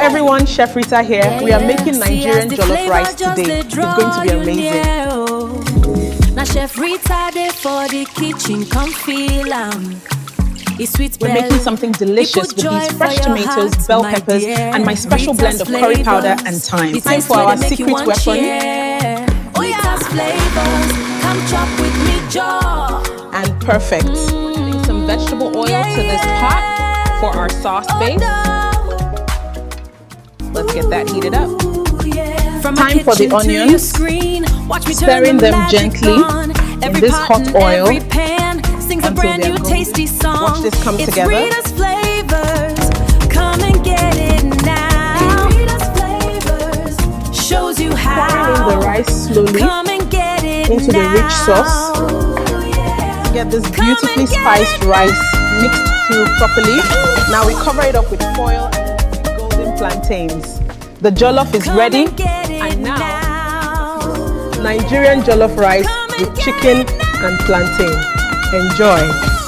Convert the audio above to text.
everyone, Chef Rita here. We are making Nigerian jollof rice today. It's going to be amazing. Now Chef Rita there for the kitchen, come feel We're making something delicious with these fresh tomatoes, bell peppers, and my special blend of curry powder and thyme. Time for our secret weapon. Rita's flavors, come chop with me, jaw. And perfect. Adding some vegetable oil to this pot for our sauce base. Let's get that heated up. Time for the onions. Stirring them gently in this hot oil until they're golden. Watch this come together. Come and get it now. Shows you how. Pouring in the rice slowly into the rich sauce. Get this beautifully spiced rice mixed through properly. Now we cover it up with foil and golden plantains. The jollof is ready, and now Nigerian jollof rice with chicken and plantain. Enjoy!